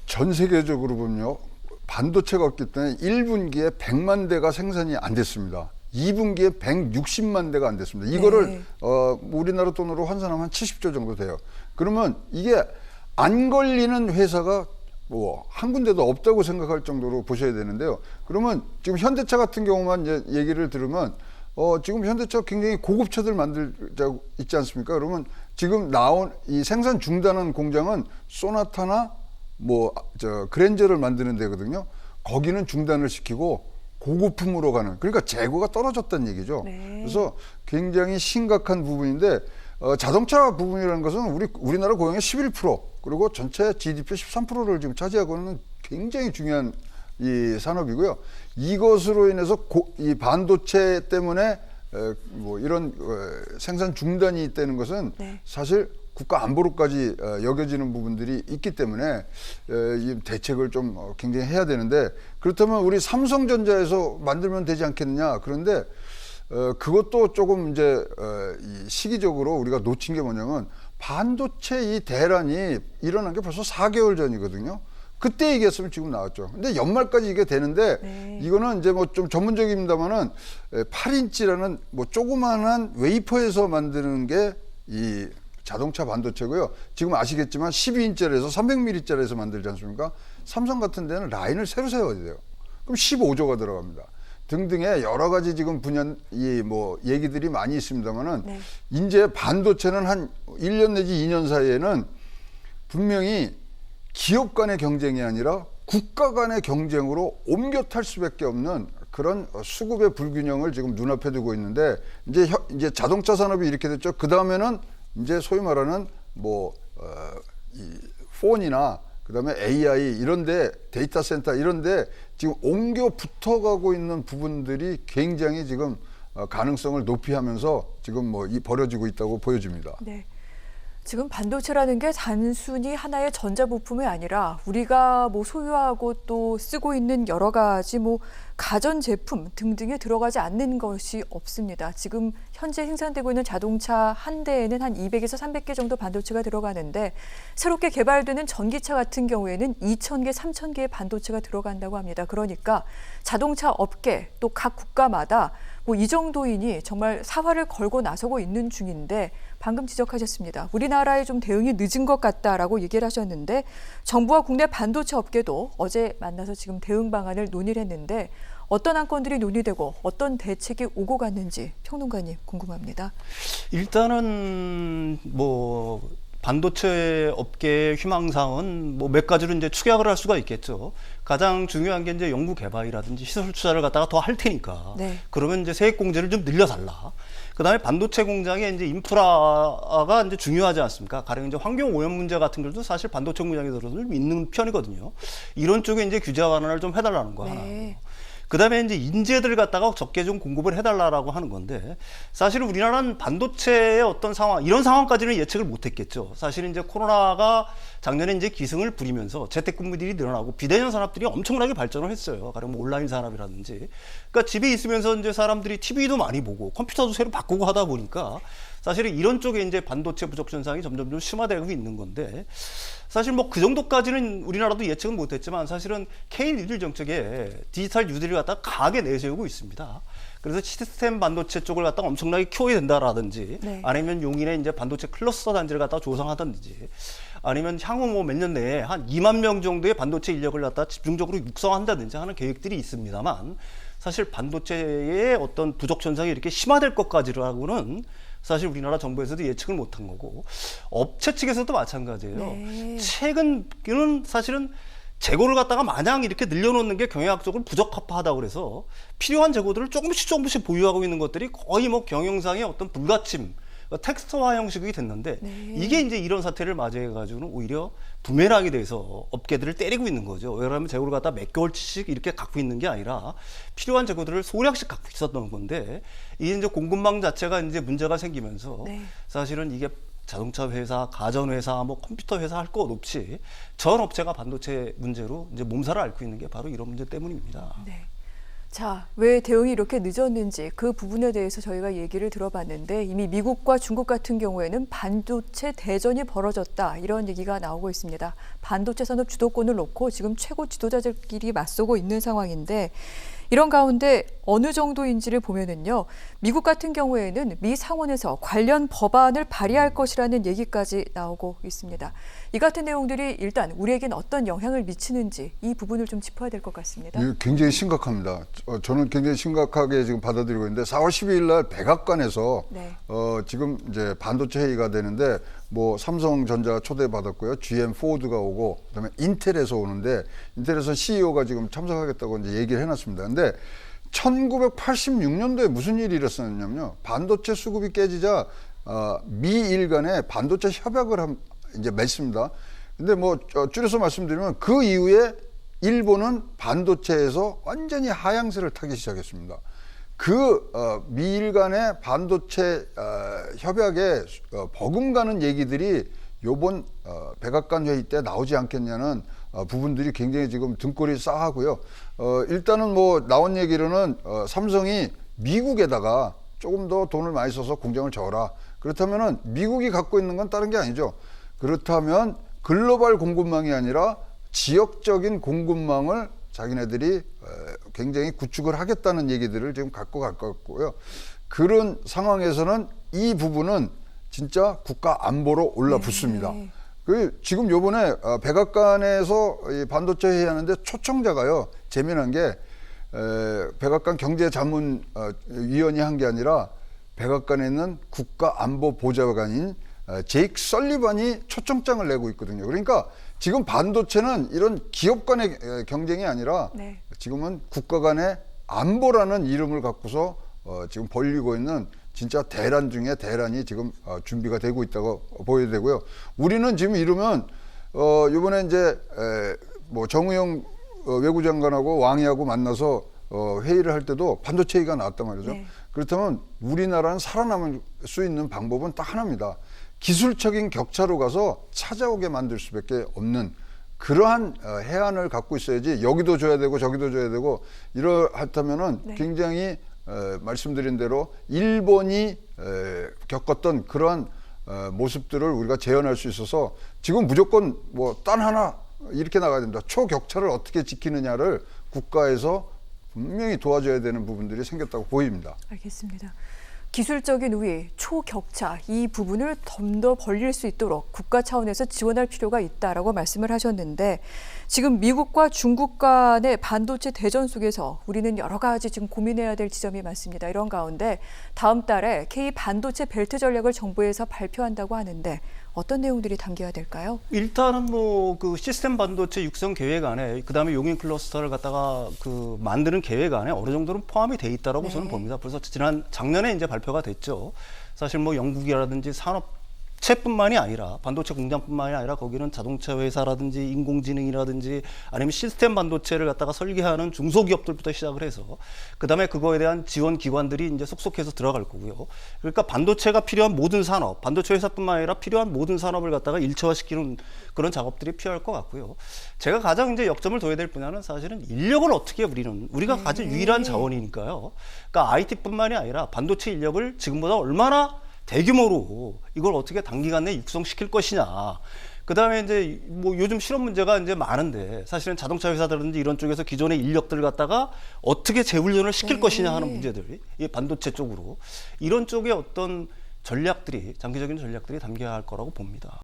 전 세계적으로 보면요. 반도체가 없기 때문에 1분기에 100만 대가 생산이 안 됐습니다. 2분기에 160만 대가 안 됐습니다. 이거를 우리나라 돈으로 환산하면 한 70조 정도 돼요. 그러면 이게 안 걸리는 회사가 뭐 한 군데도 없다고 생각할 정도로 보셔야 되는데요. 그러면 지금 현대차 같은 경우만 이제 얘기를 들으면 지금 현대차 굉장히 고급차들 만들자고 있지 않습니까? 그러면 지금 나온 이 생산 중단한 공장은 소나타나 그랜저를 만드는 데거든요. 거기는 중단을 시키고 고급품으로 가는, 그러니까 재고가 떨어졌다는 얘기죠. 네. 그래서 굉장히 심각한 부분인데 자동차 부분이라는 것은 우리나라 고용의 11% 그리고 전체 GDP 13%를 지금 차지하고 있는 굉장히 중요한 이 산업이고요. 이것으로 인해서 이 반도체 때문에 이런 생산 중단이 있다는 것은 네. 사실 국가 안보로까지 여겨지는 부분들이 있기 때문에 이 대책을 좀 굉장히 해야 되는데, 그렇다면 우리 삼성전자에서 만들면 되지 않겠느냐. 그런데 그것도 조금 이제 이 시기적으로 우리가 놓친 게 뭐냐면, 반도체 이 대란이 일어난 게 벌써 4개월 전이거든요. 그때 얘기했으면 지금 나왔죠. 근데 연말까지 이게 되는데 이거는 이제 뭐 좀 전문적입니다만은 8인치라는 뭐 조그만한 웨이퍼에서 만드는 게 이 자동차 반도체고요. 지금 아시겠지만 12인치짜리에서 300mm짜리에서 만들지 않습니까? 삼성 같은 데는 라인을 새로 세워야 돼요. 그럼 15조가 들어갑니다. 등등의 여러 가지 지금 분야 얘기들이 많이 있습니다만은 이제 반도체는 한 1년 내지 2년 사이에는 분명히 기업 간의 경쟁이 아니라 국가 간의 경쟁으로 옮겨 탈 수밖에 없는 그런 수급의 불균형을 지금 눈앞에 두고 있는데, 이제 자동차 산업이 이렇게 됐죠. 그 다음에는 이제 소위 말하는 이 폰이나 그다음에 AI 이런데, 데이터 센터 이런데 지금 옮겨 붙어가고 있는 부분들이 굉장히 지금 가능성을 높이하면서 지금 벌어지고 있다고 보여집니다. 네. 지금 반도체라는 게 단순히 하나의 전자부품이 아니라 우리가 소유하고 또 쓰고 있는 여러 가지 가전제품 등등에 들어가지 않는 것이 없습니다. 지금 현재 생산되고 있는 자동차 한 대에는 한 200에서 300개 정도 반도체가 들어가는데, 새롭게 개발되는 전기차 같은 경우에는 2,000개, 3,000개의 반도체가 들어간다고 합니다. 그러니까 자동차 업계 또 각 국가마다 이 정도이니 정말 사활을 걸고 나서고 있는 중인데, 방금 지적하셨습니다. 우리나라의 좀 대응이 늦은 것 같다라고 얘기를 하셨는데, 정부와 국내 반도체 업계도 어제 만나서 지금 대응 방안을 논의를 했는데, 어떤 안건들이 논의되고 어떤 대책이 오고 갔는지 평론가님 궁금합니다. 일단은 반도체 업계의 희망사항은 몇 가지로 이제 축약을 할 수가 있겠죠. 가장 중요한 게 이제 연구 개발이라든지 시설 투자를 갖다가 더 할 테니까. 네. 그러면 이제 세액 공제를 좀 늘려달라. 그다음에 반도체 공장의 이제 인프라가 이제 중요하지 않습니까? 가령 이제 환경 오염 문제 같은 것도 사실 반도체 공장에 들어서 있는 편이거든요. 이런 쪽에 이제 규제 완화를 좀 해달라는 거 하나. 그다음에 이제 인재들 갖다가 적게 좀 공급을 해달라고 하는 건데, 사실 우리나라는 반도체의 어떤 상황, 이런 상황까지는 예측을 못했겠죠. 사실 이제 코로나가 작년에 이제 기승을 부리면서 재택근무들이 늘어나고 비대면 산업들이 엄청나게 발전을 했어요. 가령 온라인 산업이라든지. 그러니까 집에 있으면서 이제 사람들이 TV도 많이 보고 컴퓨터도 새로 바꾸고 하다 보니까 사실은 이런 쪽에 이제 반도체 부족 현상이 점점 좀 심화되고 있는 건데, 사실 그 정도까지는 우리나라도 예측은 못했지만 사실은 K-뉴딜 정책에 디지털 뉴딜을 갖다가 강하게 내세우고 있습니다. 그래서 시스템 반도체 쪽을 갖다가 엄청나게 키워야 된다라든지, 아니면 용인에 이제 반도체 클러스터 단지를 갖다가 조성하든지, 아니면 향후 몇 년 내에 한 2만 명 정도의 반도체 인력을 갖다가 집중적으로 육성한다든지 하는 계획들이 있습니다만, 사실 반도체의 어떤 부족 현상이 이렇게 심화될 것까지라고는 사실 우리나라 정부에서도 예측을 못한 거고, 업체 측에서도 마찬가지예요. 최근은 사실은 재고를 갖다가 마냥 이렇게 늘려놓는 게 경영학적으로 부적합하다고 그래서 필요한 재고들을 조금씩 보유하고 있는 것들이 거의 경영상의 어떤 불가침, 텍스트화 형식이 됐는데, 이게 이제 이런 사태를 맞이해가지고는 오히려 부메랑이 돼서 업계들을 때리고 있는 거죠. 왜냐하면 재고를 갖다 몇 개월씩 이렇게 갖고 있는 게 아니라 필요한 재고들을 소량씩 갖고 있었던 건데, 이게 이제 공급망 자체가 이제 문제가 생기면서 사실은 이게 자동차 회사, 가전 회사, 컴퓨터 회사 할 것 없이 전 업체가 반도체 문제로 이제 몸살을 앓고 있는 게 바로 이런 문제 때문입니다. 네. 자, 왜 대응이 이렇게 늦었는지 그 부분에 대해서 저희가 얘기를 들어봤는데 이미 미국과 중국 같은 경우에는 반도체 대전이 벌어졌다 이런 얘기가 나오고 있습니다. 반도체 산업 주도권을 놓고 지금 최고 지도자들끼리 맞서고 있는 상황인데 이런 가운데 어느 정도인지를 보면은요. 미국 같은 경우에는 미 상원에서 관련 법안을 발의할 것이라는 얘기까지 나오고 있습니다. 이 같은 내용들이 일단 우리에겐 어떤 영향을 미치는지 이 부분을 좀 짚어야 될 것 같습니다. 이게 굉장히 심각합니다. 저는 굉장히 심각하게 지금 받아들이고 있는데 4월 12일 날 백악관에서 네. 지금 이제 반도체 회의가 되는데 뭐 삼성전자 초대받았고요. GM 포드가 오고 그다음에 인텔에서 오는데 인텔에서 CEO가 지금 참석하겠다고 이제 얘기를 해놨습니다. 근데 1986년도에 무슨 일이 일어났냐면요. 반도체 수급이 깨지자 미일 간에 반도체 협약을 이제 맺습니다. 근데 뭐 줄여서 말씀드리면 그 이후에 일본은 반도체에서 완전히 하향세를 타기 시작했습니다. 그 미일 간의 반도체 협약에 버금가는 얘기들이 요번 백악관 회의 때 나오지 않겠냐는 부분들이 굉장히 지금 등골이 싸하고요. 일단은 뭐 나온 얘기로는 삼성이 미국에다가 조금 더 돈을 많이 써서 공장을 지어라. 그렇다면은 미국이 갖고 있는 건 다른 게 아니죠. 그렇다면 글로벌 공급망이 아니라 지역적인 공급망을 자기네들이 굉장히 구축을 하겠다는 얘기들을 지금 갖고 갈 것 같고요. 그런 상황에서는 이 부분은 진짜 국가 안보로 올라붙습니다. 네. 지금 요번에 백악관에서 이 반도체 회의하는데 초청자가요. 재미난 게 백악관 경제자문위원이 한 게 아니라 백악관에 있는 국가안보보좌관인 제이크 설리반이 초청장을 내고 있거든요. 그러니까 지금 반도체는 이런 기업 간의 경쟁이 아니라 네. 지금은 국가 간의 안보라는 이름을 갖고서 지금 벌리고 있는 진짜 대란 중에 대란이 지금 준비가 되고 있다고 보여야 되고요. 우리는 지금 이러면 이번에 이제 뭐 정의용 외교장관하고 왕이하고 만나서 회의를 할 때도 반도체 얘기가 나왔단 말이죠. 네. 그렇다면 우리나라는 살아남을 수 있는 방법은 딱 하나입니다. 기술적인 격차로 가서 찾아오게 만들 수밖에 없는 그러한 해안을 갖고 있어야지 여기도 줘야 되고 저기도 줘야 되고 이러하다면은 네. 굉장히 말씀드린 대로 일본이 겪었던 그러한 모습들을 우리가 재현할 수 있어서 지금 무조건 뭐 딴 하나 이렇게 나가야 됩니다. 초격차를 어떻게 지키느냐를 국가에서 분명히 도와줘야 되는 부분들이 생겼다고 보입니다. 알겠습니다. 기술적인 우위, 초격차 이 부분을 좀 더 벌릴 수 있도록 국가 차원에서 지원할 필요가 있다라고 말씀을 하셨는데 지금 미국과 중국 간의 반도체 대전 속에서 우리는 여러 가지 지금 고민해야 될 지점이 많습니다. 이런 가운데 다음 달에 K 반도체 벨트 전략을 정부에서 발표한다고 하는데 어떤 내용들이 담겨야 될까요? 일단은 뭐 그 시스템 반도체 육성 계획 안에 그다음에 용인 클러스터를 갖다가 그 만드는 계획 안에 어느 정도는 포함이 돼 있다라고 네. 저는 봅니다. 벌써 작년에 이제 발표가 됐죠. 사실 뭐 영국이라든지 산업체뿐만이 아니라 반도체 공장뿐만이 아니라 거기는 자동차 회사라든지 인공지능이라든지 아니면 시스템 반도체를 갖다가 설계하는 중소기업들부터 시작을 해서 그다음에 그거에 대한 지원 기관들이 이제 속속해서 들어갈 거고요. 그러니까 반도체가 필요한 모든 산업, 반도체 회사뿐만 아니라 필요한 모든 산업을 갖다가 일체화시키는 그런 작업들이 필요할 것 같고요. 제가 가장 이제 역점을 둬야 될 분야는 사실은 인력을 어떻게 우리가 가진 유일한 자원이니까요. 그러니까 IT뿐만이 아니라 반도체 인력을 지금보다 얼마나 대규모로 이걸 어떻게 단기간 내에 육성시킬 것이냐. 그다음에 이제 뭐 요즘 실업 문제가 이제 많은데 사실은 자동차 회사들든지 이런 쪽에서 기존의 인력들 갖다가 어떻게 재훈련을 시킬 것이냐 하는 문제들이 이 반도체 쪽으로 이런 쪽에 어떤 전략들이 장기적인 전략들이 담겨야 할 거라고 봅니다.